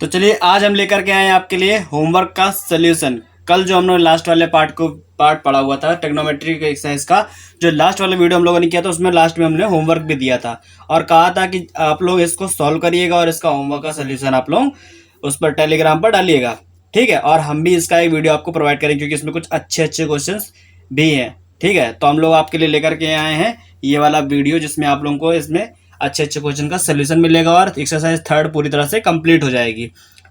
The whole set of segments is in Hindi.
तो चलिए आज हम लेकर के आए हैं आपके लिए होमवर्क का सलूशन। कल जो हम लोग लास्ट वाले पार्ट पढ़ा हुआ था ट्रिग्नोमेट्री के एक्सरसाइज का, जो लास्ट वाला वीडियो हम लोगों ने किया था उसमें लास्ट में हमने होमवर्क भी दिया था और कहा था कि आप लोग इसको सॉल्व करिएगा और इसका होमवर्क का सलूशन आप लोग उस पर टेलीग्राम पर डालिएगा। ठीक है, और हम भी इसका एक वीडियो आपको प्रोवाइड करेंगे क्योंकि इसमें कुछ अच्छे अच्छे क्वेश्चन भी हैं। ठीक है, तो हम लोग आपके लिए लेकर के आए हैं ये वाला वीडियो जिसमें आप लोगों को इसमें अच्छे अच्छे क्वेश्चन का सोल्यूशन मिलेगा और एक्सरसाइज थर्ड पूरी तरह से कंप्लीट हो जाएगी।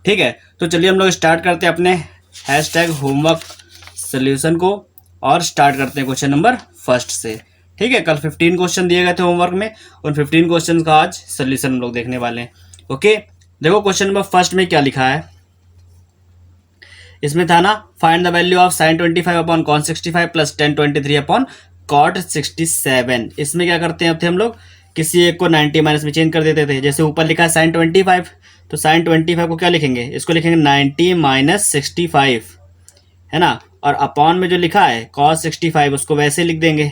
ठीक है, तो चलिए हम लोग स्टार्ट करते हैं अपने हैशटैग होमवर्क सोल्यूशन को और स्टार्ट करते हैं क्वेश्चन नंबर फर्स्ट से। ठीक है, कल 15 क्वेश्चन दिए गए थे होमवर्क में, उन 15 क्वेश्चन का आज सोल्यूशन हम लोग देखने वाले हैं। ओके, देखो क्वेश्चन नंबर फर्स्ट में क्या लिखा है। इसमें था ना, find the value of sin 25 upon cos 65 plus tan 23 upon cot 67। इसमें क्या करते हैं अब थे हम लोग, किसी एक को 90 माइनस में चेंज कर देते थे। जैसे ऊपर लिखा है sin 25, तो sin 25 को क्या लिखेंगे, इसको लिखेंगे 90 माइनस 65, है ना। और अपॉन में जो लिखा है cos 65 उसको वैसे लिख देंगे।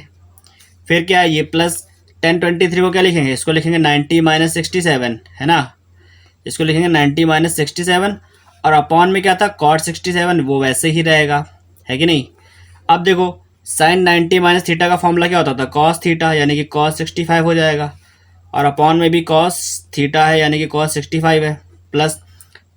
फिर क्या है ये प्लस tan 23 को क्या लिखेंगे, इसको लिखेंगे 90 माइनस 67, है ना। इसको लिखेंगे 90 माइनस 67 और अपॉन में क्या था कॉट 67, वो वैसे ही रहेगा, है कि नहीं। अब देखो साइन 90 माइनस थीटा का फॉर्मूला क्या होता था, कॉस थीटा, यानी कि कॉस 65 हो जाएगा। और अपॉन में भी कॉस थीटा है यानी कि कॉस 65 है, प्लस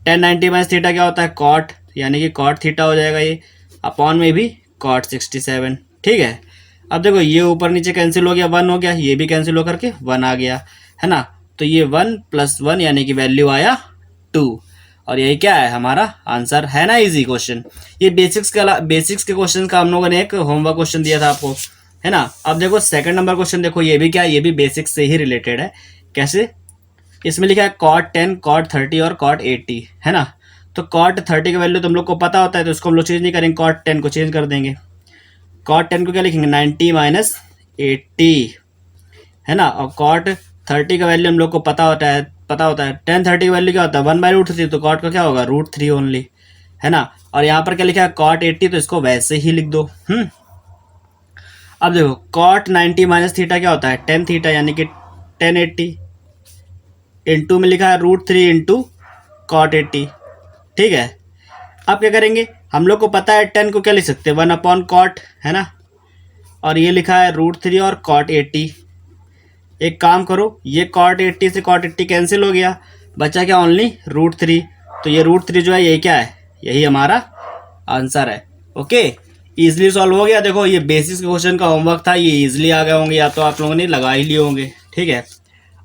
टेन 90 माइनस थीटा क्या होता है कॉट, यानी कि कॉट थीटा हो जाएगा ये, अपॉन में भी कॉट 67। ठीक है, अब देखो ये ऊपर नीचे कैंसिल हो गया, 1 हो गया, ये भी कैंसिल होकर के 1 आ गया, है ना। तो ये 1 प्लस 1 यानी कि वैल्यू आया 2, और यही क्या है हमारा आंसर, है ना। इजी क्वेश्चन, ये बेसिक्स के क्वेश्चन का हम लोगों ने एक होमवर्क क्वेश्चन दिया था आपको, है ना। अब देखो सेकंड नंबर क्वेश्चन, देखो ये भी क्या है, ये भी बेसिक्स से ही रिलेटेड है। कैसे, इसमें लिखा है कॉट 10 कॉट 30 और कॉट 80, है ना। तो कॉट 30 का वैल्यू तुम लोग को पता होता है, तो इसको हम लोग चेंज नहीं करेंगे, कॉट 10 को चेंज कर देंगे। कॉट 10 को क्या लिखेंगे 90 माइनस 80, है ना। और कॉट 30 का वैल्यू हम लोग को पता होता है tan 30 का वैल्यू क्या होता है 1/√3, तो कॉट का क्या होगा √3 ओनली, है ना। और यहाँ पर क्या लिखा है कॉट 80, तो इसको वैसे ही लिख दो। अब देखो कॉट 90 माइनस थीटा क्या होता है tan थीटा, यानी कि tan 80, इंटू में लिखा है √3 इंटू कॉट 80। ठीक है, अब क्या करेंगे, हम लोग को पता है tan को क्या लिख सकते हैं 1 अपॉन कॉट, है ना। और ये लिखा है √3 और कॉट 80। एक काम करो, ये कॉट 80 से कॉट 80 कैंसिल हो गया, बचा क्या ओनली √3। तो ये √3 जो है यही क्या है, यही हमारा आंसर है। ओके, इजीली सॉल्व हो गया। देखो ये बेसिक्स क्वेश्चन का होमवर्क था, ये इजीली आ गए होंगे या तो आप लोगों ने लगा ही लिए होंगे। ठीक है,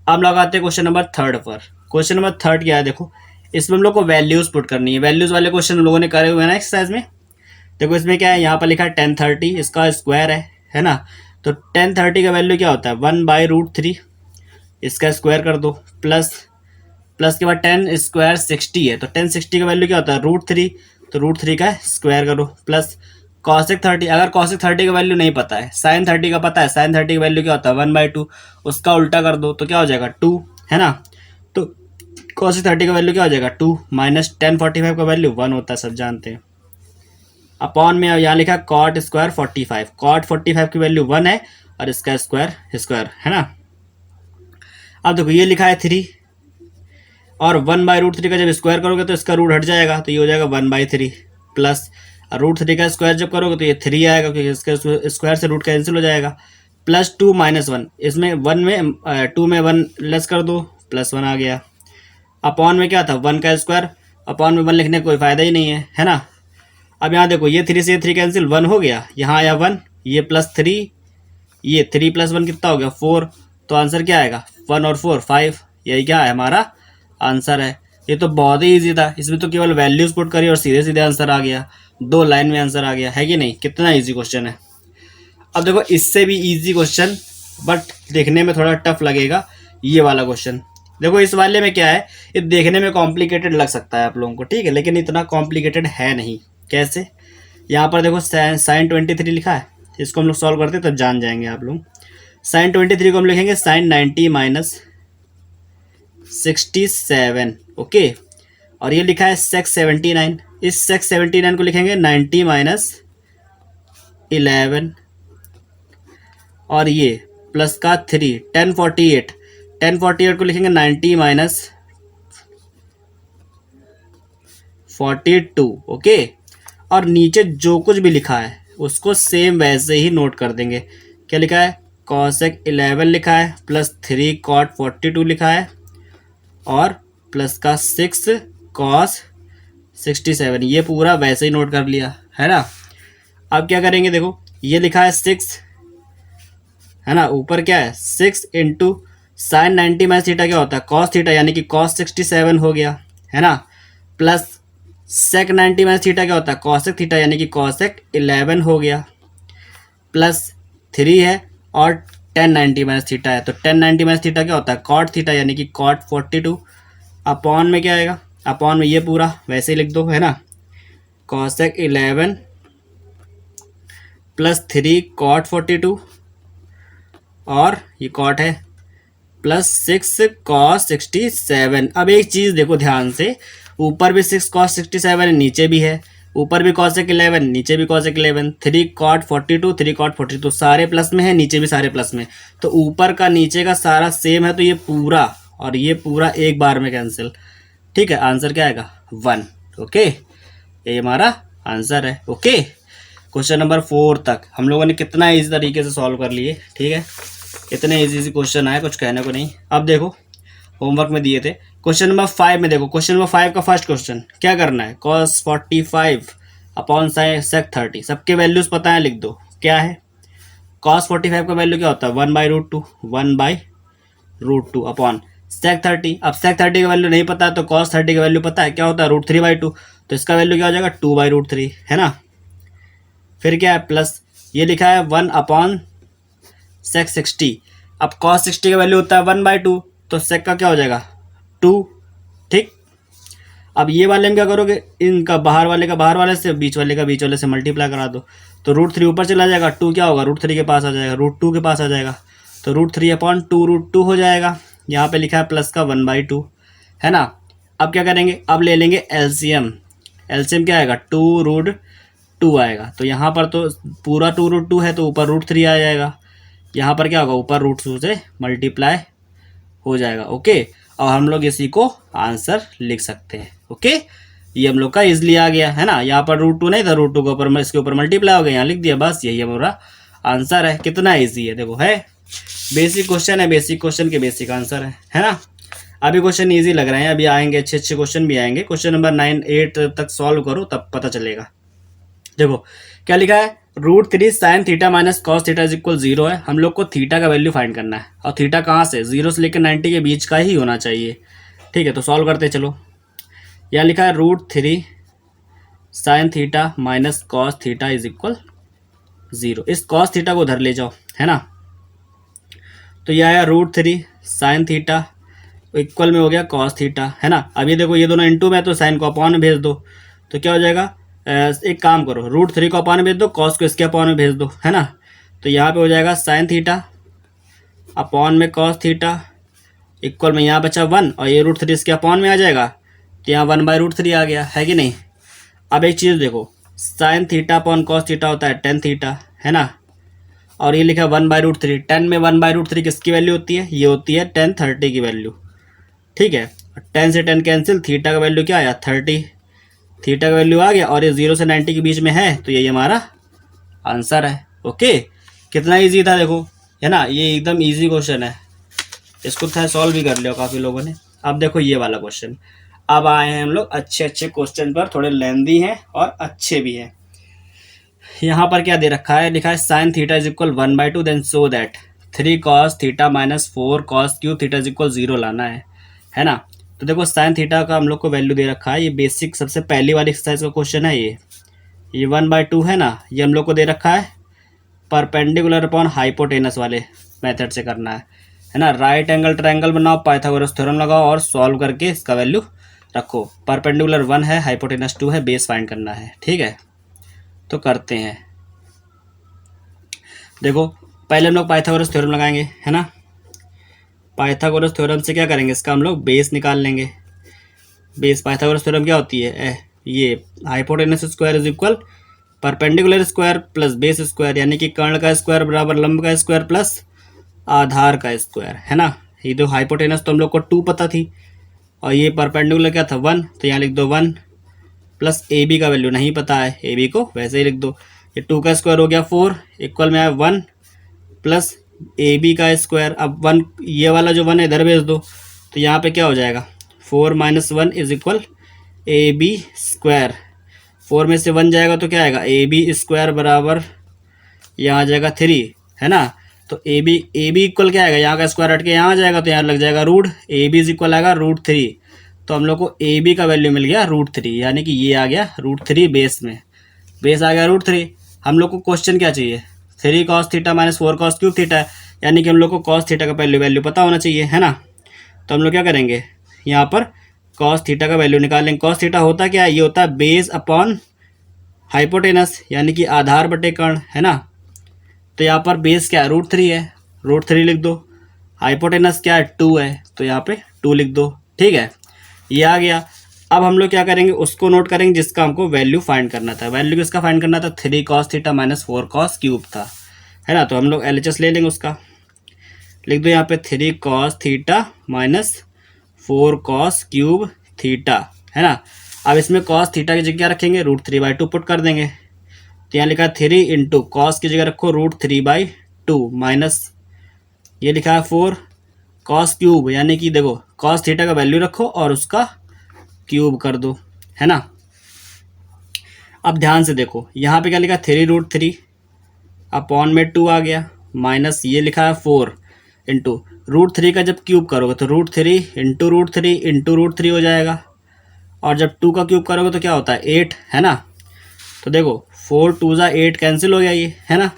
अब लगाते हैं क्वेश्चन नंबर थर्ड पर। क्वेश्चन नंबर थर्ड क्या है, देखो इसमें हम लोग को वैल्यूज पुट करनी है। वैल्यूज वाले क्वेश्चन हम लोगों ने करे हुए हैं ना एक्सरसाइज में। देखो इसमें क्या है, यहाँ पर लिखा है tan 30, इसका स्क्वायर है ना। तो tan 30 का वैल्यू क्या होता है 1/√3, इसका स्क्वायर कर दो, प्लस प्लस के बाद tan स्क्वायर 60 है, तो tan 60 का वैल्यू क्या होता है √3, तो √3 का स्क्वायर करो, प्लस cosec 30, अगर cosec 30 का वैल्यू नहीं पता है, sin 30 का पता है, sin 30 का वैल्यू क्या होता है 1/2, उसका उल्टा कर दो तो क्या हो जाएगा 2, है ना। तो cosec 30 का वैल्यू क्या हो जाएगा 2 माइनस tan 45 का वैल्यू 1 होता है, सब जानते हैं। अपॉन में यहाँ लिखा कॉट स्क्वायर 45, कॉट 45 की वैल्यू 1 है और इसका स्क्वायर, है ना। अब देखो ये लिखा है 3 और 1/√3 का जब स्क्वायर करोगे तो इसका रूट हट जाएगा, तो ये हो जाएगा 1/3, प्लस √3 का स्क्वायर जब करोगे तो ये 3 आएगा क्योंकि इसका स्क्वायर से रूट कैंसिल हो जाएगा, प्लस 2 माइनस 1, इसमें 1 में 2 में 1 लेस कर दो, प्लस 1 आ गया। अपॉन में क्या था 1 का स्क्वायर, अपॉन में 1 लिखने का कोई फ़ायदा ही नहीं है ना। अब यहाँ देखो ये 3 से 3 कैंसिल, 1 हो गया, यहाँ आया 1, ये प्लस 3, ये 3 प्लस 1 कितना हो गया 4, तो आंसर क्या आएगा 1 और 4 5, यही क्या है हमारा आंसर है। ये तो बहुत ही ईजी था, इसमें तो केवल वैल्यूज पुट करी और सीधे सीधे आंसर आ गया, 2 लाइन में आंसर आ गया, है कि नहीं। कितना ईजी क्वेश्चन है। अब देखो इससे भी ईजी क्वेश्चन बट देखने में थोड़ा टफ लगेगा, ये वाला क्वेश्चन। देखो इस वाले में क्या है, ये देखने में कॉम्प्लिकेटेड लग सकता है आप लोगों को, ठीक है, लेकिन इतना कॉम्प्लिकेटेड है नहीं। कैसे, यहाँ पर देखो sin 23 लिखा है, इसको हम लोग सॉल्व करते तब जान जाएंगे आप लोग। sin 23 को हम लिखेंगे sin 90 माइनस 67, ओके। और ये लिखा है sec 79, इस sec 79 को लिखेंगे 90 माइनस 11, और ये प्लस का 3 1048 को लिखेंगे 90 माइनस 42। ओके, और नीचे जो कुछ भी लिखा है उसको सेम वैसे ही नोट कर देंगे। क्या लिखा है, कॉसेक 11 लिखा है, प्लस 3 कॉट 42 लिखा है, और प्लस का 6 कॉस 67, ये पूरा वैसे ही नोट कर लिया है ना। अब क्या करेंगे, देखो ये लिखा है 6 है ना, ऊपर क्या है 6 इंटू साइन 90 माइनस थीटा क्या होता है कॉस थीटा, यानी कि कॉस 67 हो गया है ना, प्लस सेक 90 माइनस थीटा क्या होता है कॉसेक थीटा, यानी कि कॉसेक 11 हो गया, प्लस 3 है, और 10 90 माइनस थीटा है, तो 10 90 माइनस थीटा क्या होता है कॉट थीटा, यानी कि कॉट 42। अपॉन में क्या आएगा, अपॉन में ये पूरा वैसे ही लिख दो है ना, कॉसेक 11 प्लस 3 कॉट 42, और ये कॉट है, प्लस 6 कॉस 67। अब एक चीज़ देखो ध्यान से, ऊपर भी 6 कॉस 67 है, नीचे भी है, ऊपर भी कॉसेक 11 नीचे भी कॉसेक 11, 3 कॉट 42 3 कॉट 42 सारे प्लस में है, नीचे भी सारे प्लस में, तो ऊपर का नीचे का सारा सेम है, तो ये पूरा और ये पूरा एक बार में कैंसिल। ठीक है, आंसर क्या आएगा 1। ओके, ये हमारा आंसर है। ओके, क्वेश्चन नंबर 4 तक हम लोगों ने कितना इजी तरीके से सॉल्व कर लिए। ठीक है, इतने इजी क्वेश्चन आए, कुछ कहने को नहीं। अब देखो होमवर्क में दिए थे क्वेश्चन नंबर 5 में, देखो क्वेश्चन नंबर 5 का फर्स्ट क्वेश्चन क्या करना है, cos 45 अपॉन sec 30, सबके वैल्यूज पता है, लिख दो। क्या है, cos 45 का वैल्यू क्या होता है 1/√2, 1/√2 अपॉन sec 30। अब sec 30 का वैल्यू नहीं पता तो cos 30 का वैल्यू पता है, क्या होता है √3/2, तो इसका वैल्यू क्या हो जाएगा 2/√3 है ना। फिर क्या है, प्लस ये लिखा है 1 अपॉन sec 60। अब cos 60 का वैल्यू होता है 1/2, तो sec का क्या हो जाएगा 2। ठीक, अब ये वाले में क्या करोगे, इनका बाहर वाले का बाहर वाले से, बीच वाले का बीच वाले से मल्टीप्लाई करा दो, तो √3 ऊपर चला जाएगा, 2 क्या होगा √3 के पास आ जाएगा, √2 के पास आ जाएगा, तो √3 अपॉन 2 √2 हो जाएगा। यहाँ पे लिखा है प्लस का 1/2 है ना। अब क्या करेंगे, अब ले लेंगे एलसीएम। एलसीएम क्या आएगा 2√2 आएगा, तो यहाँ पर तो पूरा 2√2 है, तो ऊपर √3 आ जाएगा, यहाँ पर क्या होगा ऊपर √2 से मल्टीप्लाई हो जाएगा। ओके, और हम लोग इसी को आंसर लिख सकते हैं। ओके, ये हम लोग का इजली आ गया है ना, यहाँ पर √2 नहीं था, √2 के ऊपर इसके ऊपर मल्टीप्लाई हो गया, यहाँ लिख दिया, बस यही हमारा आंसर है। कितना इजी है देखो, है बेसिक क्वेश्चन है, बेसिक क्वेश्चन के बेसिक आंसर है ना। अभी क्वेश्चन इजी लग रहे हैं, अभी आएंगे अच्छे अच्छे क्वेश्चन भी आएंगे। क्वेश्चन नंबर 9 8 तक सॉल्व करो तब पता चलेगा। देखो क्या लिखा है, √3 sine theta minus cos theta is equal 0 है। हम लोग को थीटा का वैल्यू फाइंड करना है, और थीटा कहाँ से 0 से लेकर 90 के बीच का ही होना चाहिए। ठीक है, तो सॉल्व करते चलो। यहाँ लिखा है √3 sine theta minus cos theta is equal 0। इस कॉस थीटा को उधर ले जाओ है ना, तो यह आया √3 साइन थीटा इक्वल में हो गया कॉस थीटा है ना। अब ये देखो ये दोनों इंटू में, तो साइन को अपॉन में भेज दो, तो क्या हो जाएगा, एक काम करो √3 को अपॉन में भेज दो, कॉस को इसके अपॉन में भेज दो है ना, तो यहाँ पे हो जाएगा साइन थीटा अपॉन में कॉस थीटा इक्वल में यहाँ बचा 1, और ये √3 इसके अपॉन में आ जाएगा, तो यहाँ 1/√3 आ गया है कि नहीं। अब एक चीज़ देखो, sine theta upon cos theta होता है tan थीटा है ना, और ये लिखा 1/√3, 10 में 1/√3 किसकी वैल्यू होती है, ये होती है tan 30 की वैल्यू। ठीक है, 10 से 10 कैंसिल, थीटा का वैल्यू क्या आया 30, थीटा का वैल्यू आ गया, और ये 0 से 90 के बीच में है, तो यही हमारा आंसर है। ओके, कितना इजी था देखो है ना, ये एकदम इजी क्वेश्चन है, इसको था सॉल्व भी कर लिया काफ़ी लोगों ने। अब देखो ये वाला क्वेश्चन, अब आए हैं हम लोग अच्छे अच्छे क्वेश्चन पर, थोड़े लेंदी हैं और अच्छे भी हैं। यहाँ पर क्या दे रखा है, लिखा है sine theta is equal 1/2 then so that 3 cos theta minus 4 cos cube theta is equal 0 लाना है ना। तो देखो साइन थीटा का हम लोग को वैल्यू दे रखा है, ये बेसिक सबसे पहली वाली एक्सरसाइज का क्वेश्चन है ये 1/2 है ना, ये हम लोग को दे रखा है परपेंडिकुलर अपॉन हाइपोटेनस वाले मेथड से करना है ना। राइट एंगल ट्रायंगल बनाओ, पाइथागोरस थ्योरम लगाओ और सॉल्व करके इसका वैल्यू रखो। परपेंडिकुलर 1 है, हाइपोटेनस 2 है, बेस फाइंड करना है। ठीक है, तो करते हैं। देखो पहले हम लोग पाइथागोरस थ्योरम लगाएंगे है ना, पाइथागोरस थ्योरम से क्या करेंगे, इसका हम लोग बेस निकाल लेंगे। बेस पाइथागोरस थ्योरम क्या होती है, ये hypotenuse square is equal perpendicular square plus base square, यानी कि कर्ण का स्क्वायर बराबर लंब का स्क्वायर प्लस आधार का स्क्वायर है ना। ये तो हाइपोटेनस तो हम लोग को 2 पता थी, और ये परपेंडिकुलर क्या था 1, तो यहाँ लिख दो 1 प्लस ए बी का वैल्यू नहीं पता है, ए बी को वैसे ही लिख दो। ये 2 का स्क्वायर हो गया 4 इक्वल में आया 1 प्लस ए बी का स्क्वायर। अब 1 ये वाला जो 1 है इधर भेज दो, तो यहाँ पे क्या हो जाएगा 4 minus 1 is equal A B square. 4 में से 1 जाएगा तो क्या आएगा ए बी स्क्वायर बराबर यहाँ आ जाएगा 3, है ना। तो ए बी इक्वल क्या आएगा, यहाँ का स्क्वायर हट के यहाँ आ जाएगा तो यहाँ लग जाएगा root, A B is equal आएगा √3। तो हम लोग को ए बी का वैल्यू मिल गया √3, यानी कि ये आ गया √3 बेस में, बेस आ गया √3। हम लोग को क्वेश्चन क्या चाहिए 3 cos theta minus 4 cos cube theta है, यानी कि हम लोग को cos थीटा का पहले वैल्यू पता होना चाहिए, है ना। तो हम लोग क्या करेंगे यहाँ पर cos थीटा का वैल्यू निकालेंगे। cos थीटा होता क्या है, ये होता है बेस अपॉन हाइपोटेनस, यानी कि आधार बटे कर्ण, है ना। तो यहाँ पर बेस क्या है √3 है, √3 लिख दो। हाइपोटेनस क्या है 2 है, तो यहाँ पे 2 लिख दो, ठीक है। ये आ गया। अब हम लोग क्या करेंगे उसको नोट करेंगे जिसका हमको वैल्यू फाइंड करना था। वैल्यू किसका फाइंड करना था 3 cos theta minus 4 cos cube था, है ना। तो हम लोग LHS ले लेंगे उसका, लिख दो यहाँ पे 3 cos theta minus 4 cos cube theta, है ना। अब इसमें cos थीटा की जगह रखेंगे √3/2 पुट कर देंगे। तो यहाँ लिखा है 3 इंटू कॉस की जगह रखो √3/2 माइनस ये लिखा है 4 cos क्यूब, यानी कि देखो cos थीटा का वैल्यू रखो और उसका क्यूब कर दो, है ना। अब ध्यान से देखो यहाँ पे क्या लिखा 3√3 अपॉन में 2 आ गया, माइनस ये लिखा है 4 इंटू √3 का जब क्यूब करोगे तो √3 इंटू √3 इंटू √3 हो जाएगा, और जब 2 का क्यूब करोगे तो क्या होता है 8, है ना। तो देखो 4 2 ज़ा 8 कैंसिल हो गया ये, है ना।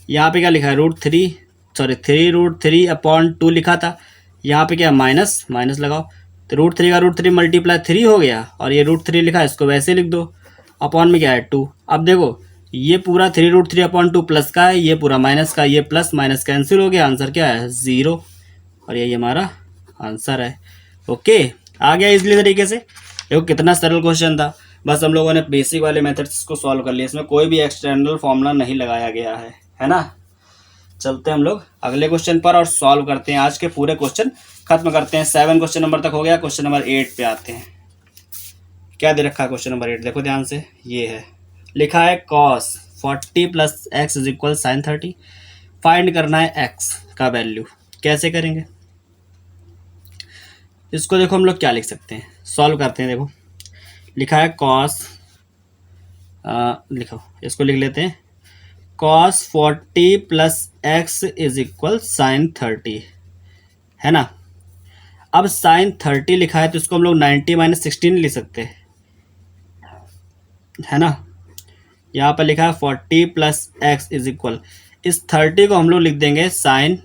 यहाँ पे क्या लिखा है √3 अपॉन 2 लिखा था, यहाँ पे क्या माइनस माइनस लगाओ, तो √3 का √3 मल्टीप्लाई 3 हो गया, और ये √3 लिखा है इसको वैसे लिख दो। अपॉन में क्या है 2। अब देखो ये पूरा 3√3 अपॉन 2 प्लस का है, ये पूरा माइनस का, ये प्लस माइनस कैंसिल हो गया, आंसर क्या है 0, और यही हमारा आंसर है। ओके, आ गया इजली तरीके से। देखो कितना सरल क्वेश्चन था, बस हम लोगों ने बेसिक वाले मेथड्स को सॉल्व कर लिया, इसमें कोई भी एक्सटर्नल फॉर्मूला नहीं लगाया गया है ना। चलते हैं हम लोग अगले क्वेश्चन पर और सॉल्व करते हैं, आज के पूरे क्वेश्चन खत्म करते हैं। 7 क्वेश्चन नंबर तक हो गया, क्वेश्चन नंबर 8 पे आते हैं। क्या दे रखा है क्वेश्चन नंबर 8, देखो ध्यान से। ये है लिखा है cos 40 + x = sin 30। फाइंड करना है x का वैल्यू, कैसे करेंगे इसको। देखो हम लोग क्या लिख सकते हैं, सॉल्व करते हैं। देखो लिखा है cos लिखो इसको लिख लेते हैं cos 40 + x = sin 30, है ना। अब sin 30 लिखा है तो इसको हम लोग 90 - 16 लिख सकते हैं, है ना। यहाँ पर लिखा है 40 + x = इस 30 को हम लोग लिख देंगे sin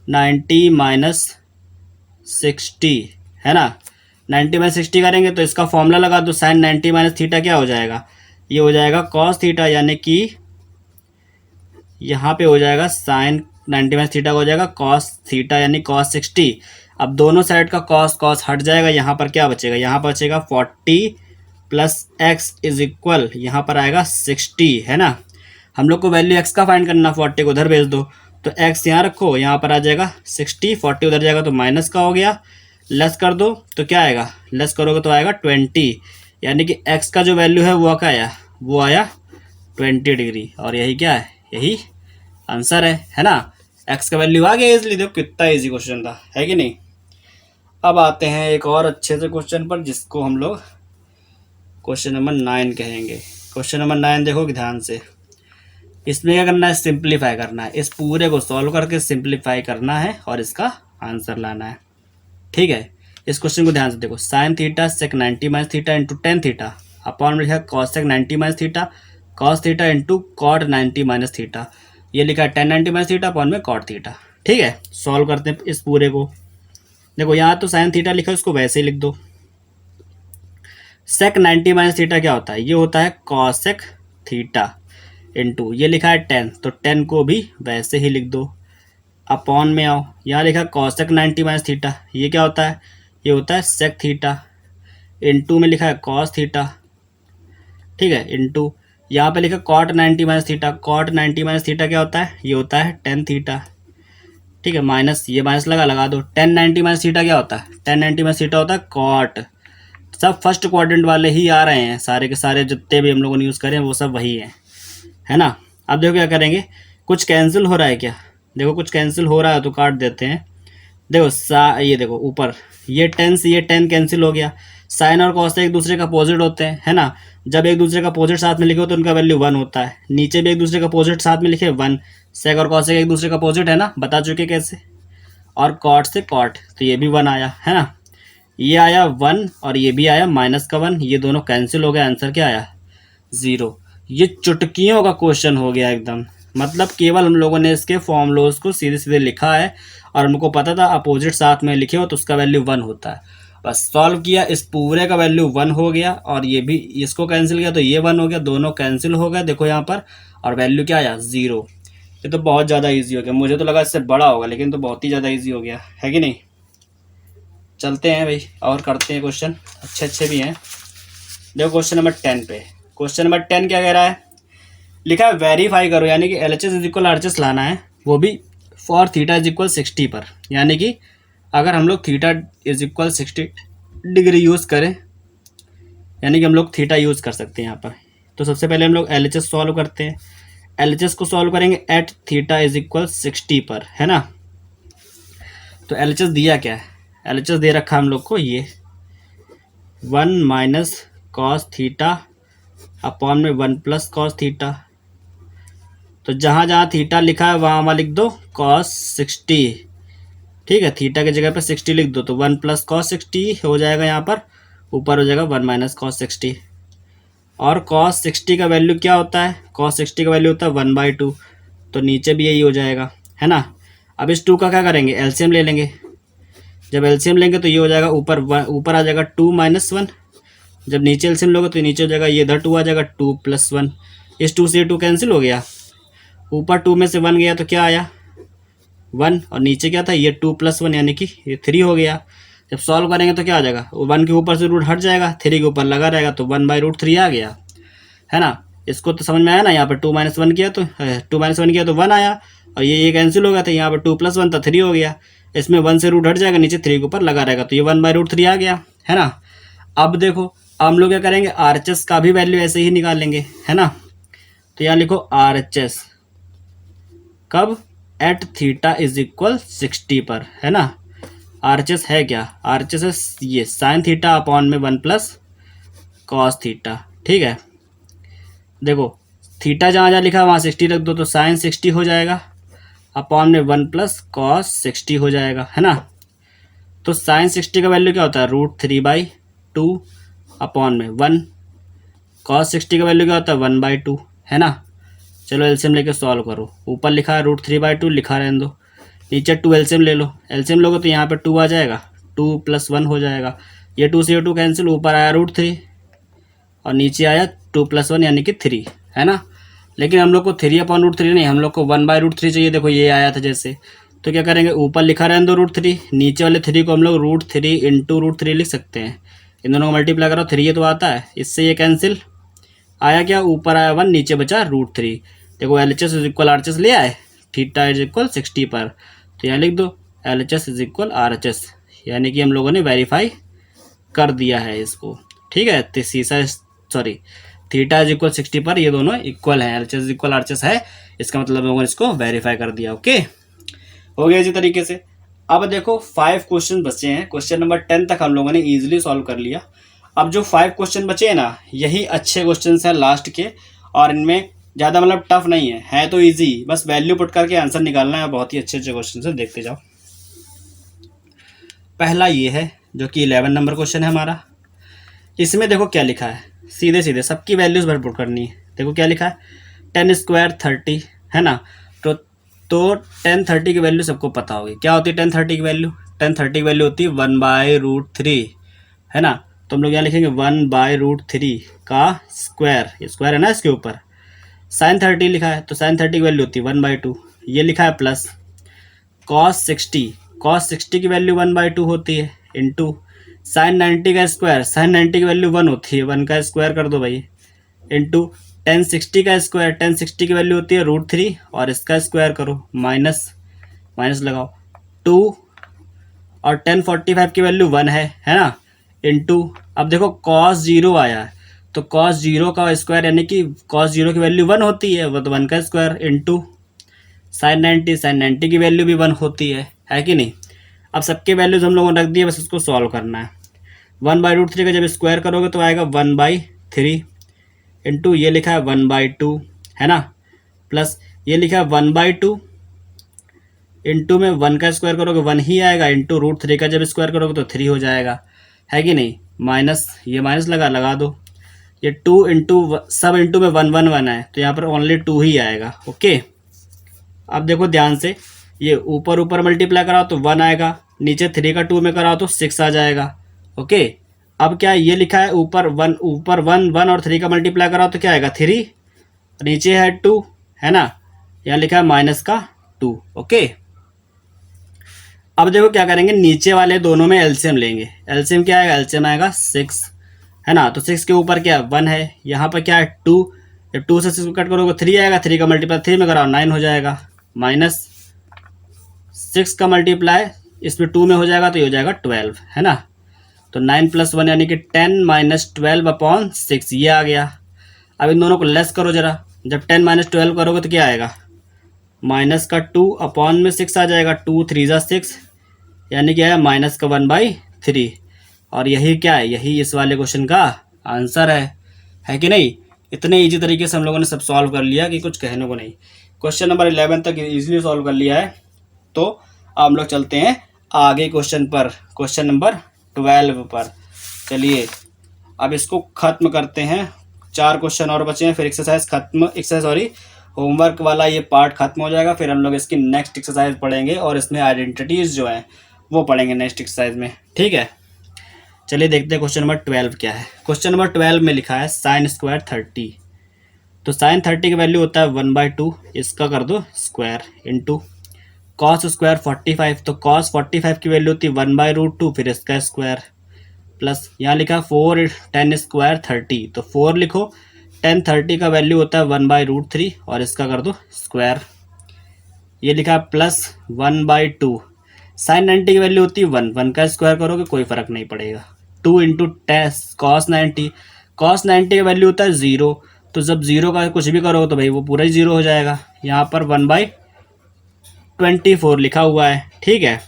90 - 60, है ना। 90 - 60 करेंगे तो इसका फॉर्मूला लगा दो, sin 90 - थीटा क्या हो जाएगा, ये हो जाएगा cos थीटा, यानी कि यहाँ पे हो जाएगा sin 90 - थीटा हो जाएगा cos थीटा, यानी cos 60। अब दोनों साइड का cos हट जाएगा, यहाँ पर क्या बचेगा, यहाँ पर बचेगा 40 + x = यहाँ पर आएगा 60, है ना। हम लोग को वैल्यू x का फाइंड करना, 40 को उधर भेज दो, तो x यहाँ रखो, यहाँ पर आ जाएगा 60, 40 उधर जाएगा तो माइनस का हो गया, लेस कर दो तो क्या आएगा, लेस करोगे तो आएगा 20, यानी कि x का जो वैल्यू है वो क्या आया, वो आया 20 डिग्री, और यही क्या है, यही आंसर है ना। x का वैल्यू आ गया इजली, देखो कितना इजी क्वेश्चन था, है कि नहीं। अब आते हैं एक और अच्छे से क्वेश्चन पर, जिसको हम लोग क्वेश्चन नंबर 9 कहेंगे। क्वेश्चन नंबर 9 देखो ध्यान से, इसमें क्या करना है, सिंप्लीफाई करना है। इस पूरे को सॉल्व करके सिंप्लीफाई करना है और इसका आंसर लाना है, ठीक है। इस क्वेश्चन को ध्यान से देखो, sin theta sec 90 - theta into tan theta upon में लिखा है cos sec 90 - theta cos theta into cot 90 - theta, ये लिखा है tan 90 - थीटा अपॉन में cot थीटा, ठीक है। सॉल्व करते हैं इस पूरे को। देखो यहाँ तो sin थीटा लिखा है, उसको वैसे ही लिख दो। sec 90 - थीटा क्या होता है, ये होता है cos sec थीटा इंटू ये लिखा है 10, तो 10 को भी वैसे ही लिख दो। अपॉन में आओ, यहाँ लिखा cos sec 90 - थीटा, ये क्या होता है, ये होता है sec थीटा, इंटू में लिखा है cos थीटा, ठीक है, इंटू यहाँ पे लिखा cot 90 - थीटा, cot 90 - थीटा क्या होता है, ये होता है tan थीटा, ठीक है, माइनस ये माइनस लगा दो। tan 90 - थीटा क्या होता है, tan 90 - थीटा होता है cot सब फर्स्ट क्वाड्रेंट वाले ही आ रहे हैं, सारे के सारे जितने भी हम लोगों ने यूज़ करे हैं वो सब वही हैं, है ना। अब देखो क्या करेंगे, कुछ कैंसिल हो रहा है क्या, देखो कुछ कैंसिल हो रहा है तो काट देते हैं। देखो ये देखो ऊपर ये 10 से ये 10 कैंसिल हो गया। साइन और कॉस एक दूसरे का अपोजिट होते हैं, है ना। जब एक दूसरे का अपोजिट साथ में लिखे हो तो उनका वैल्यू 1 होता है। नीचे भी एक दूसरे का अपोजिट साथ में लिखे 1। सेक और कॉस एक दूसरे का अपोजिट है ना, बता चुके कैसे। और कॉट से कॉट तो ये भी 1 आया, है ना। ये आया 1 और ये भी आया -1, ये दोनों कैंसिल हो गए, आंसर क्या आया 0। ये चुटकियों का क्वेश्चन हो गया एकदम, मतलब केवल हम लोगों ने इसके फॉर्मूलोज को सीधे सीधे लिखा है और हमको पता था अपोजिट साथ में लिखे हो तो उसका वैल्यू 1 होता है। बस सॉल्व किया, इस पूरे का वैल्यू 1 हो गया और ये भी इसको कैंसिल किया तो ये 1 हो गया, दोनों कैंसिल हो गए देखो यहाँ पर, और वैल्यू क्या आया 0। ये तो बहुत ज़्यादा ईजी हो गया, मुझे तो लगा इससे बड़ा होगा लेकिन तो बहुत ही ज़्यादा ईजी हो गया, है कि नहीं। चलते हैं भाई और करते हैं क्वेश्चन, अच्छे अच्छे भी हैं। देखो क्वेश्चन नंबर 10 पे, क्वेश्चन नंबर 10 क्या कह रहा है, लिखा है वेरीफाई करो, यानी कि LHS इज इक्वल RHS लाना है, वो भी फॉर थीटा इज इक्वल 60 पर। यानी कि अगर हम लोग theta is equal 60 degree use करें, यानी कि हम लोग थीटा यूज़ कर सकते हैं यहाँ पर। तो सबसे पहले हम लोग LHS सॉल्व करते हैं। LHS को सॉल्व करेंगे एट थीटा इज इक्वल 60 पर, है ना। तो LHS दिया क्या है, LHS दे रखा हम लोग को ये 1 माइनस कॉस थीटा अपॉन में 1 प्लस कॉस थीटा। तो जहाँ जहाँ थीटा लिखा है वहाँ वहाँ लिख दो कॉस 60, ठीक है। थीटा की जगह पे 60 लिख दो तो 1 प्लस कॉस 60 हो जाएगा, यहाँ पर ऊपर हो जाएगा 1 माइनस कॉस 60। और कॉस 60 का वैल्यू क्या होता है, कॉस 60 का वैल्यू होता है 1/2, तो नीचे भी यही हो जाएगा, है ना। अब इस 2 का क्या करेंगे, एलसीएम ले लेंगे। जब एलसीएम लेंगे तो ये हो जाएगा ऊपर आ जाएगा 2 माइनस 1। जब नीचे एलसीएम लोगे तो नीचे हो जाएगा ये इधर 2 आ जाएगा 2 प्लस 1। इस 2 से ये 2 कैंसिल हो गया, ऊपर 2 में से 1 गया तो क्या आया 1, और नीचे क्या था ये 2 प्लस 1 यानी कि ये 3 हो गया। जब सॉल्व करेंगे तो क्या आ जाएगा, 1 के ऊपर से रूट हट जाएगा, 3 के ऊपर लगा रहेगा तो 1/√3 आ गया, है ना। इसको तो समझ में आया ना, यहाँ पर 2 माइनस 1 किया तो 1 आया, और ये कैंसिल हो गया था, यहाँ पर 2 प्लस 1 था 3 हो गया। इसमें 1 से रूट हट जाएगा, नीचे 3 के ऊपर लगा रहेगा तो ये 1/√3 आ गया, है ना। अब देखो हम लोग क्या करेंगे, RHS का भी वैल्यू ऐसे ही निकालेंगे, है ना। तो यहाँ लिखो RHS कब, एट थीटा इज इक्वल 60 पर, है ना। RHS है क्या, RHS है ये साइन थीटा अपॉन में 1 प्लस कॉस थीटा, ठीक है। देखो थीटा जहाँ जहाँ लिखा है वहाँ 60 रख दो तो साइन 60 हो जाएगा, अपॉन में 1 प्लस कॉस 60 हो जाएगा, है ना। तो साइन 60 का वैल्यू क्या होता है √3/2 अपॉन में 1, कॉस 60 का वैल्यू क्या होता है 1/2, है ना। चलो एलसीएम लेके सॉल्व करो, ऊपर लिखा है √3/2 लिखा रहने दो, नीचे 2 एलसीएम ले लो, एलसीएम लोगे तो यहाँ पे 2 आ जाएगा, 2 + 1 हो जाएगा, ये 2 से ये 2 कैंसिल, ऊपर आया √3 और नीचे आया 2 + 1 यानी कि 3, है ना। लेकिन हम लोग को 3/√3 नहीं, हम लोग को 1/√3 चाहिए, देखो ये आया था जैसे। तो क्या करेंगे, ऊपर लिखा रहने दो √3, नीचे वाले 3 को हम लोग √3 × √3 लिख सकते हैं। इन दोनों को मल्टीप्लाई करो 3 ये तो आता है, इससे ये कैंसिल आया, क्या ऊपर आया 1 नीचे बचा √3। देखो LHS इज इक्वल RHS ले आए, थीटा इज इक्वल 60 पर, तो यहाँ लिख दो LHS इज इक्वल RHS, यानी कि हम लोगों ने वेरीफाई कर दिया है इसको, ठीक है। तो थीटा इज इक्वल 60 पर ये दोनों इक्वल हैं, LHS इज इक्वल RHS है, इसका मतलब हम लोगों ने इसको वेरीफाई कर दिया, ओके हो गया इसी तरीके से। अब देखो 5 क्वेश्चन बचे हैं, क्वेश्चन नंबर 10 तक हम लोगों ने ईजिली सॉल्व कर लिया। अब जो 5 क्वेश्चन बचे हैं ना, यही अच्छे क्वेश्चन हैं लास्ट के, और इनमें ज़्यादा मतलब टफ नहीं है तो इजी, बस वैल्यू पुट करके आंसर निकालना है, बहुत ही अच्छे अच्छे क्वेश्चन है, देखते जाओ। पहला ये है जो कि 11 नंबर क्वेश्चन है हमारा। इसमें देखो क्या लिखा है, सीधे सीधे सबकी वैल्यूज भरपूर करनी है। देखो क्या लिखा है 10² 30, है ना। तो 10 30 की वैल्यू सबको पता होगी, क्या होती है 10 30 की वैल्यू, 10 30 की वैल्यू होती है 1/√3, है ना। तो हम लोग यहाँ लिखेंगे 1/√3 का स्क्वायर, ये स्क्वायर है ना इसके ऊपर, साइन 30 लिखा है तो साइन 30 की वैल्यू होती है 1/2, ये लिखा है प्लस कॉस 60 की वैल्यू 1/2 होती है, इंटू साइन 90 का स्क्वायर, साइन 90 की वैल्यू 1 होती है, 1 का स्क्वायर कर दो भाई, इंटू टेन 60 का स्क्वायर, टेन 60 की वैल्यू होती है √3 और इसका स्क्वायर करो, माइनस लगाओ 2, और 10 45 की वैल्यू 1 है ना। इंटू, अब देखो कॉस जीरो आया है तो कॉस जीरो का स्क्वायर यानी कि कॉस जीरो की वैल्यू 1 होती है, वो तो 1 का स्क्वायर इंटू साइन 90 की वैल्यू भी 1 होती है कि नहीं। अब सबके वैल्यूज हम लोगों ने रख दिए, बस उसको सॉल्व करना है। 1/√3 का जब स्क्वायर करोगे तो आएगा 1/3 इंटू ये लिखा है 1/2 है ना, प्लस ये लिखा है 1/2 इंटू में 1 का स्क्वायर करोगे 1 ही आएगा, इंटू √3 का जब स्क्वायर करोगे तो 3 हो जाएगा, है कि नहीं। माइनस, ये माइनस लगा दो, ये 2 इंटू सब इंटू में 1 है तो यहाँ पर ओनली 2 ही आएगा। ओके, अब देखो ध्यान से, ये ऊपर ऊपर मल्टीप्लाई कराओ तो 1 आएगा, नीचे 3 का 2 में कराओ तो 6 आ जाएगा। ओके, अब क्या ये लिखा है ऊपर 1 और 3 का मल्टीप्लाई कराओ तो क्या आएगा 3, नीचे है 2 है ना, यहाँ लिखा है माइनस का 2। ओके, अब देखो क्या करेंगे, नीचे वाले दोनों में एलसीएम लेंगे। एलसीएम क्या आएगा, एलसीएम आएगा 6 है ना, तो 6 के ऊपर क्या 1 है, यहाँ पर क्या है 2, जब 2 से 6 को कट करोगे 3 आएगा, 3 का मल्टीप्लाई 3 में कराओ 9 हो जाएगा, माइनस 6 का मल्टीप्लाई इसमें 2 में हो जाएगा तो ये हो जाएगा 12 है ना, तो 9 + 1 यानी कि 10 - 12/6 ये आ गया। अब इन दोनों को लेस करो जरा, जब 10 - 12 करोगे तो क्या आएगा, माइनस का 2 अपॉन में 6 आ जाएगा, 2 3 ज़ा 6 यानी क्या है माइनस का 1/3। और यही क्या है, यही इस वाले क्वेश्चन का आंसर है कि नहीं। इतने इजी तरीके से हम लोगों ने सब सॉल्व कर लिया कि कुछ कहने को नहीं। क्वेश्चन नंबर 11 तक इजीली सॉल्व कर लिया है, तो अब हम लोग चलते हैं आगे क्वेश्चन पर, क्वेश्चन नंबर 12 पर। चलिए अब इसको खत्म करते हैं, 4 क्वेश्चन और बचे हैं, फिर होमवर्क वाला ये पार्ट खत्म हो जाएगा, फिर हम लोग इसकी नेक्स्ट एक्सरसाइज पढ़ेंगे और इसमें आइडेंटिटीज़ जो हैं वो पढ़ेंगे नेक्स्ट एक्सरसाइज में, ठीक है। चलिए देखते हैं क्वेश्चन नंबर 12 क्या है। क्वेश्चन नंबर 12 में लिखा है sin² 30, तो sin 30 की वैल्यू होता है 1/2, इसका कर दो स्क्वायर, इंटू cos² 45, तो cos 45 की वैल्यू होती है 1/√2 फिर इसका स्क्वायर, प्लस यहाँ लिखा 4 tan² 30, तो 4 लिखो, tan 30 का वैल्यू होता है 1/√3 और इसका कर दो स्क्वायर, ये लिखा प्लस 1/2, sin 90 की वैल्यू होती है 1 का स्क्वायर करोगे कोई फर्क नहीं पड़ेगा, 2 इंटू cos 90, cos 90 की वैल्यू होता है 0, तो जब 0 का कुछ भी करोगे तो भाई वो पूरा ही 0 हो जाएगा, यहाँ पर 1/24 लिखा हुआ है, ठीक है।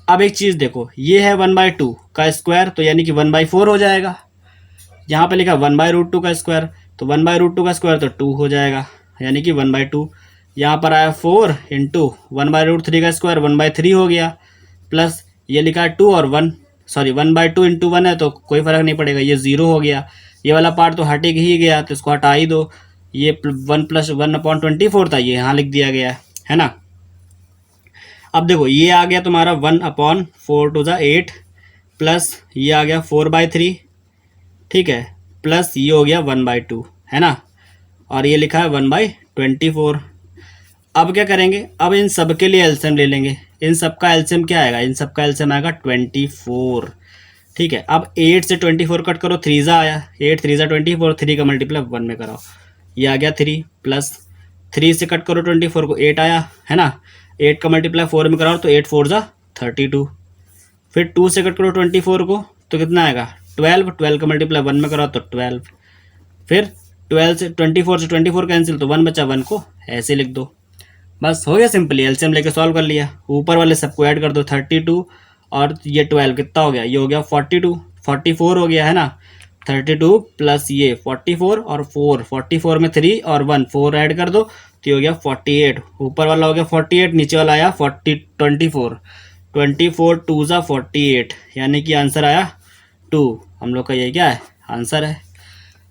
अब एक चीज़ देखो, ये है 1/2 का स्क्वायर तो यानी कि 1/4 हो जाएगा, यहाँ पे लिखा 1/√2 का स्क्वायर, तो 1/√2 का स्क्वायर तो 2 हो जाएगा यानी कि 1/2, यहाँ पर आया 4 इंटू 1/√3 का स्क्वायर 1/3 हो गया, प्लस ये लिखा है 2 और 1, सॉरी 1/2 इंटू 1 है तो कोई फ़र्क नहीं पड़ेगा, ये 0 हो गया, ये वाला पार्ट तो हट ही गया तो इसको हटा ही दो, ये 1 + 1/24 था, ये यहाँ लिख दिया गया है ना। अब देखो ये आ गया तुम्हारा 1/4 टू द 8, प्लस ये आ गया 4/3, ठीक है, प्लस ये हो गया 1/2 है ना, और ये लिखा है 1/24। अब क्या करेंगे, अब इन सब के लिए एलसीएम ले लेंगे, इन सब का एलसीएम क्या आएगा, इन सब का एलसीएम आएगा 24, ठीक है। अब 8 से 24 कट करो, 3 आया, 8 3 24, 3 का मल्टीप्लाई 1 में कराओ, ये आ गया 3, प्लस 3 से कट करो 24 को 8 आया है ना, 8 का मल्टीप्लाई 4 में कराओ तो 8 4 32, फिर 2 से कट करो 24 को तो कितना आएगा 12, 12 का मल्टीप्लाई 1 में कराओ तो 12, फिर 12 से 24 से 24 कैंसिल तो 1 बचा, 1 को ऐसे लिख दो, बस हो गया सिंपली, एलसीएम लेके सॉल्व कर लिया, ऊपर वाले सबको ऐड कर दो, 32 और ये 12 कितना हो गया, ये हो गया 42, 44 हो गया है ना, 32 प्लस ये 44 और 4, 44 में 3 और 1 4 ऐड कर दो तो ये हो गया 48, ऊपर वाला हो गया 48, नीचे वाला आया 24, 24 2 ज़ा 48 यानी कि आंसर आया 2, हम लोग का ये क्या है आंसर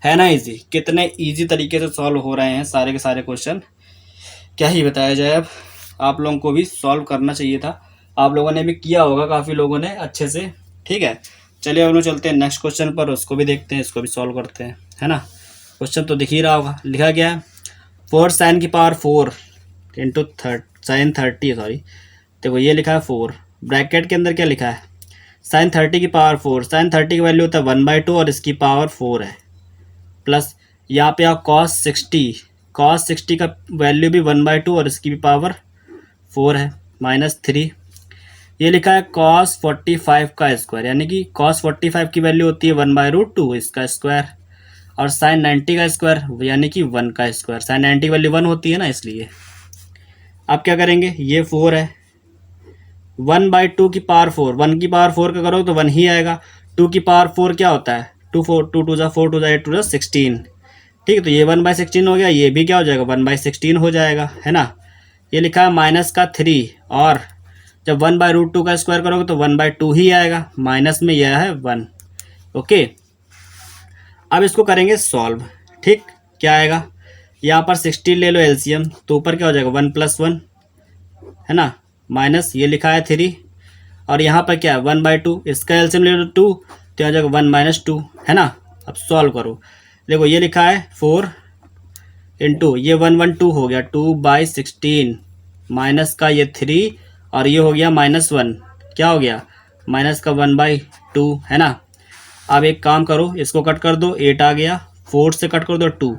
है ना। इजी, कितने इजी तरीके से सॉल्व हो रहे हैं सारे के सारे क्वेश्चन, क्या ही बताया जाए। अब आप लोगों को भी सॉल्व करना चाहिए था, आप लोगों ने भी किया होगा काफ़ी लोगों ने अच्छे से, ठीक है। चलिए अब लोग चलते हैं नेक्स्ट क्वेश्चन पर, उसको भी देखते हैं, इसको भी सॉल्व करते हैं, है ना। क्वेश्चन तो दिख ही रहा होगा, लिखा गया है 4 sin की पावर 4 इंटू sin 30, सॉरी देखो ये लिखा है 4, ब्रैकेट के अंदर क्या लिखा है sin 30 की पावर 4, sin 30 की वैल्यू होता है 1/2 और इसकी पावर 4 है, प्लस यहाँ पे आप cos 60 का वैल्यू भी 1/2 और इसकी भी पावर 4 है, -3, ये लिखा है कॉस 45 का स्क्वायर, यानी कि कॉस 45 की वैल्यू होती है 1/√2 इसका स्क्वायर, और साइन 90 का स्क्वायर यानी कि 1 का स्क्वायर। साइन 90 की वैल्यू 1 होती है ना, इसलिए अब क्या करेंगे, ये 4 है, 1/2 की पावर 4, 1 की पावर 4 का करोगे तो 1 ही आएगा। 2 की पावर 4 क्या होता है, 2 4 2 2 8 ठीक है, तो ये 1/16 हो गया, ये भी क्या हो जाएगा 1/16 हो जाएगा, है ना। ये लिखा है माइनस का 3, और जब 1/√2 का स्क्वायर करोगे तो 1/2 ही आएगा, माइनस में यह है 1। ओके, अब इसको करेंगे सॉल्व। ठीक, क्या आएगा, यहाँ पर 16 ले लो एलसीएम, तो ऊपर क्या हो जाएगा 1 + 1, है ना, माइनस ये लिखा है 3, और यहाँ पर क्या है 1/2, इसका एलसीएम ले लो 2, तो आ जाएगा 1 - 2, है ना। अब सॉल्व करो, देखो ये लिखा है 4 इंटू ये 1 1 2 हो गया 2/16, माइनस का ये 3, और ये हो गया -1, क्या हो गया माइनस का 1/2, है ना। अब एक काम करो, इसको कट कर दो, 8 आ गया, 4 से कट कर दो 2,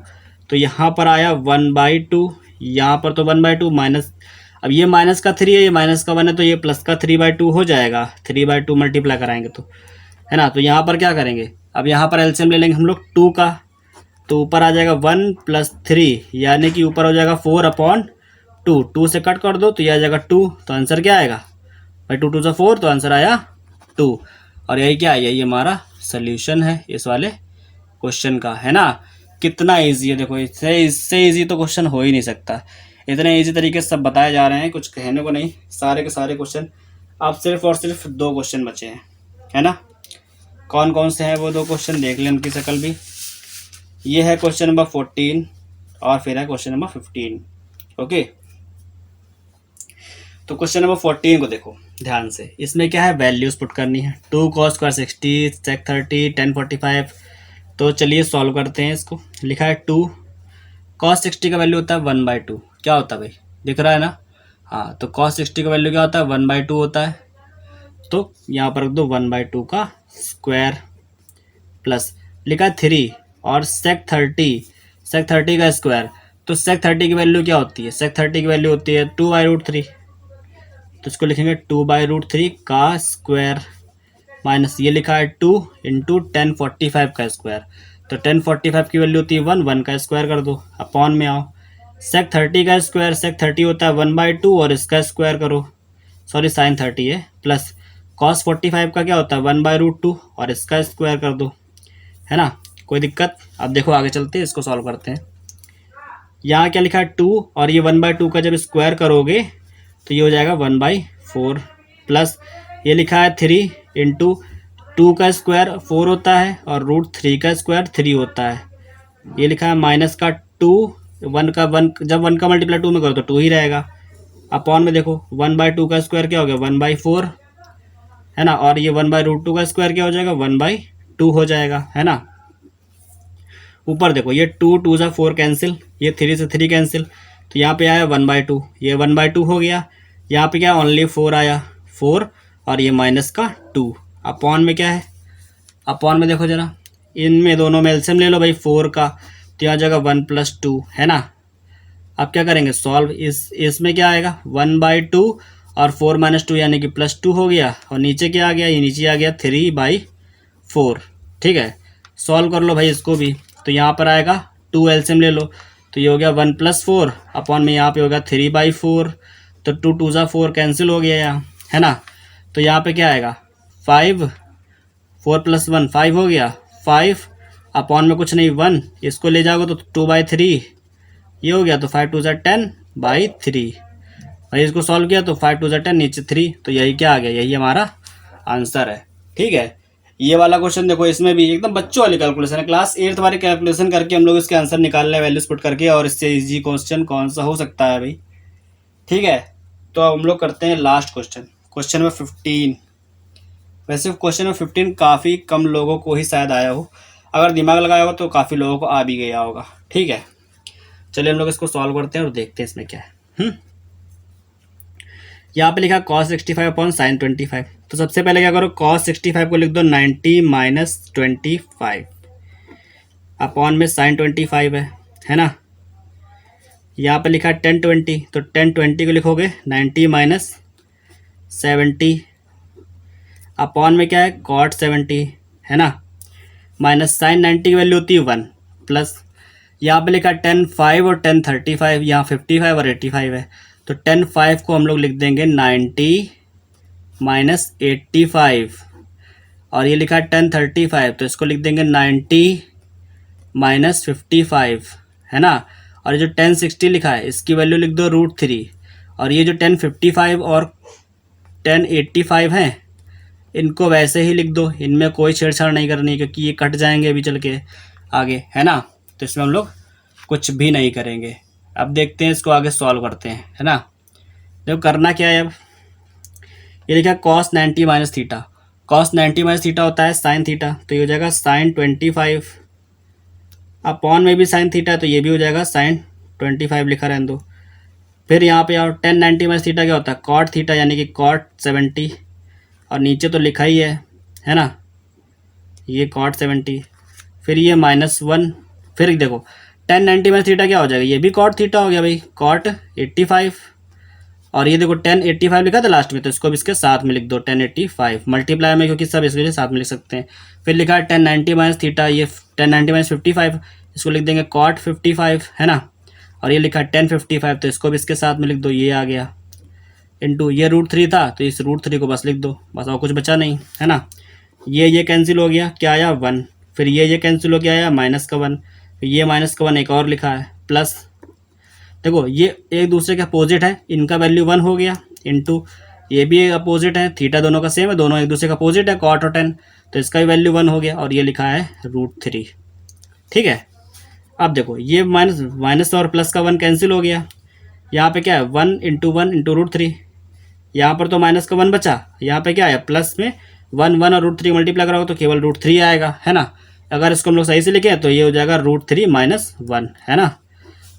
तो यहाँ पर आया 1/2, यहाँ पर तो 1/2 माइनस, अब ये माइनस का 3 है, ये माइनस का 1 है, तो ये प्लस का 3/2 हो जाएगा, 3/2 मल्टीप्लाई कराएंगे तो, है ना। तो यहाँ पर क्या करेंगे, अब यहाँ पर एलसीएम ले लेंगे हम लोग 2 का, तो ऊपर आ जाएगा 1 + 3, यानी कि ऊपर हो जाएगा 4/2, 2 से कट कर दो तो ये आ जाएगा 2, तो आंसर क्या आएगा भाई, 2 × 2 = 4, तो आंसर आया 2। और यही क्या है, यही हमारा सोल्यूशन है इस वाले क्वेश्चन का, है ना। कितना इजी है, देखो इससे इजी तो क्वेश्चन हो ही नहीं सकता, इतने इजी तरीके से सब बताए जा रहे हैं, कुछ कहने को नहीं, सारे के सारे क्वेश्चन। अब सिर्फ और सिर्फ 2 क्वेश्चन बचे हैं, है ना। कौन कौन से हैं वो 2 क्वेश्चन, देख लें उनकी शक्ल भी। ये है क्वेश्चन नंबर 14, और फिर है क्वेश्चन नंबर 15। ओके, तो क्वेश्चन नंबर 14 को देखो ध्यान से, इसमें क्या है, वैल्यूज पुट करनी है, 2 cos स्क्वायर 60, sec 30, tan 45। तो चलिए सॉल्व करते हैं इसको। लिखा है 2 cos 60 का वैल्यू होता है 1/2, क्या होता है भाई, दिख रहा है ना। हाँ, तो cos 60 का वैल्यू क्या होता है 1/2 होता है, तो यहाँ पर रख दो 1/2 का स्क्वायर, प्लस लिखा है 3, और sec 30 का स्क्वायर, तो sec 30 की वैल्यू क्या होती है, sec 30 की वैल्यू होती है 2/√3, तो इसको लिखेंगे 2/√3 का स्क्वायर, माइनस ये लिखा है 2 इंटू 1045 का स्क्वायर, तो 1045 की वैल्यू होती है 1 का स्क्वायर कर दो, अपॉन में आओ, sec 30 का स्क्वायर, sec 30 होता है 1/2, और इसका स्क्वायर करो, सॉरी sin 30 है, प्लस cos 45 का क्या होता है 1/√2, और इसका स्क्वायर कर दो, है ना। कोई दिक्कत, अब देखो आगे चलते हैं, इसको सॉल्व करते हैं। यहाँ क्या लिखा है 2, और ये 1/2 का जब स्क्वायर करोगे तो ये हो जाएगा 1/4, प्लस ये लिखा है 3 इंटू 2 का स्क्वायर 4 होता है, और √3 का स्क्वायर 3 होता है, ये लिखा है माइनस का 2, 1 का 1, जब 1 का मल्टीप्लाई 2 में करो तो 2 ही रहेगा, अपॉन में देखो 1/2 का स्क्वायर क्या हो गया 1/4, है ना, और ये 1/√2 का स्क्वायर क्या हो जाएगा 1/2 हो जाएगा, है ना। ऊपर देखो ये 2 2 सा 4 कैंसिल, ये 3 से 3 कैंसिल, तो यहाँ पे आया 1/2, ये 1/2 हो गया, यहाँ पे क्या ओनली 4 आया 4, और ये माइनस का 2, अपॉन में क्या है, अपॉन में देखो जरा, इनमें दोनों में एलसीएम ले लो भाई 4 का, तो यहाँ जगह 1 + 2, है ना। अब क्या करेंगे सॉल्व, इसमें क्या आएगा 1/2, और 4 - 2 यानी कि +2 हो गया, और नीचे क्या आ गया, ये नीचे आ गया 3/4, ठीक है। सॉल्व कर लो भाई इसको भी, तो यहाँ पर आएगा 2 एलसीएम ले लो, तो ये हो गया 1 + 4, अपॉन में यहाँ पे होगा 3/4, तो 2 2 सा 4 कैंसिल हो गया यहाँ, है ना। तो यहाँ पे क्या आएगा 5, 4 + 1 5 हो गया, 5 अपॉन में कुछ नहीं 1, इसको ले जाओगे तो 2/3, ये हो गया, तो 5 2 सा 10/3, भाई इसको सॉल्व किया तो 5 2 सा 10, नीचे 3, तो यही क्या आ गया, यही हमारा आंसर है, ठीक है। ये वाला क्वेश्चन देखो, इसमें भी एकदम बच्चों वाली कैलकुलेशन है, क्लास 8 वाली कैलकुलेशन करके हम लोग इसके आंसर निकाल रहे हैं, वैल्यूज पुट करके, और इससे इजी क्वेश्चन कौन सा हो सकता है भाई, ठीक है। तो अब हम लोग करते हैं लास्ट क्वेश्चन, क्वेश्चन नंबर 15। वैसे क्वेश्चन नंबर 15 काफ़ी कम लोगों को ही शायद आया हो, अगर दिमाग लगाया होगा तो काफ़ी लोगों को आ भी गया होगा, ठीक है। चलिए हम लोग इसको सॉल्व करते हैं और देखते हैं इसमें क्या है। यहाँ पे लिखा cos 65/sin 25, तो सबसे पहले क्या करो, cos 65 को लिख दो 90 - 25, अपॉन में sin 25 है ना। यहाँ पे लिखा है tan 20, तो tan 20 को लिखोगे 90 - 70 अपॉन में क्या है कॉट 70 है ना, माइनस साइन 90 की वैल्यू होती है 1 प्लस यहाँ पे लिखा 10 5 और 10 35, यहाँ 55 और 85 है, तो 10 5 को हम लोग लिख देंगे 90 माइनस 85 और ये लिखा है 10 35 तो इसको लिख देंगे 90 माइनस 55 है ना। और ये जो 10 60 लिखा है इसकी वैल्यू लिख दो √3 और ये जो 10 55 और 10 85 हैं इनको वैसे ही लिख दो, इनमें कोई छेड़छाड़ नहीं करनी क्योंकि ये कट जाएंगे अभी चल के आगे है ना, तो इसमें हम लोग कुछ भी नहीं करेंगे। अब देखते हैं इसको आगे सॉल्व करते हैं है ना। देखो करना क्या है, अब ये लिखा cos 90 minus theta, cos 90 minus theta होता है साइन थीटा, तो ये हो जाएगा साइन 25 अपॉन में भी साइन थीटा तो ये भी हो जाएगा साइन 25 लिखा रहने दो। फिर यहाँ पे आओ 10 90 माइनस थीटा क्या होता है कॉट थीटा यानी कि कॉट 70 और नीचे तो लिखा ही है ना ये कॉट 70, फिर ये -1, फिर देखो 10 90 माइनस थीटा क्या हो जाएगा ये भी कॉट थीटा हो गया भाई कॉट 85 और ये देखो 10 85 लिखा था लास्ट में तो इसको भी इसके साथ में लिख दो 10 85 मल्टीप्लाई में क्योंकि सब इसके साथ में लिख सकते हैं। फिर लिखा है 10 90 माइनस थीटा ये 10 90 माइनस 55 इसको लिख देंगे कॉट 55 है ना, और ये लिखा है 10 55 तो इसको भी इसके साथ में लिख दो ये आ गया इंटू ये √3 था तो इस √3 को बस लिख दो, बस और कुछ बचा नहीं है ना। ये कैंसिल हो गया क्या आया 1, फिर ये कैंसिल हो गया आया -1, फिर ये -1 एक और लिखा है प्लस देखो ये एक दूसरे के अपोजिट है इनका वैल्यू 1 हो गया इंटू ये भी अपोजिट है थीटा दोनों का सेम है दोनों एक दूसरे का अपोजिट है कॉट और 10 तो इसका भी वैल्यू 1 हो गया और ये लिखा है √3 ठीक है। अब देखो ये माइनस और प्लस का 1 कैंसिल हो गया, यहाँ पे क्या है 1 इंटू √3, यहाँ पर तो माइनस का 1 बचा, यहाँ पे क्या है प्लस में 1 और √3 मल्टीप्लाई करोगे तो केवल √3 आएगा है ना। अगर इसको हम लोग सही से लिखें तो ये हो जाएगा √3 माइनस 1 है ना।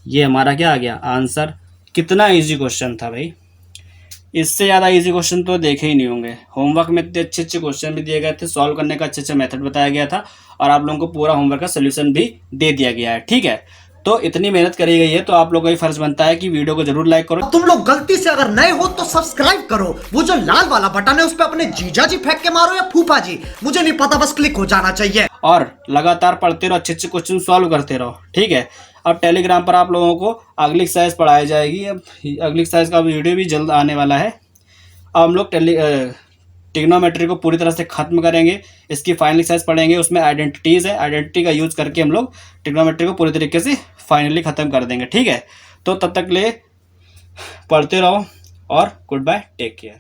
ये हमारा क्या आ गया आंसर। कितना इजी क्वेश्चन था भाई, इससे ज़्यादा इजी क्वेश्चन तो देखे ही नहीं होंगे। होमवर्क में इतने अच्छे अच्छे क्वेश्चन भी दिए गए थे, सॉल्व करने का अच्छा मेथड बताया गया था और आप लोगों को पूरा होमवर्क का सोल्यूशन भी दे दिया गया है ठीक है। तो इतनी मेहनत करी गई है तो आप लोगों का फर्ज बनता है कि वीडियो को जरूर लाइक करो। तुम लोग गलती से अगर नए हो तो सब्सक्राइब करो, वो जो लाल वाला बटन है उस पर अपने जीजा जी फेंक के मारो या फूफा जी, मुझे नहीं पता, बस क्लिक हो जाना चाहिए। और लगातार पढ़ते रहो, अच्छे अच्छे क्वेश्चन सॉल्व करते रहो ठीक है। अब टेलीग्राम पर आप लोगों को अगली एक्सरसाइज पढ़ाई जाएगी, अब अगली एक्सरसाइज का वीडियो भी जल्द आने वाला है। अब हम लोग ट्रिग्नोमेट्री को पूरी तरह से खत्म करेंगे, इसकी फाइनल एक्सरसाइज पढ़ेंगे, उसमें आइडेंटिटीज़ है, आइडेंटिटी का यूज़ करके हम लोग ट्रिग्नोमेट्री को पूरी तरीके से फाइनली ख़त्म कर देंगे ठीक है। तो तब तक ले पढ़ते रहो और गुड बाय, टेक केयर।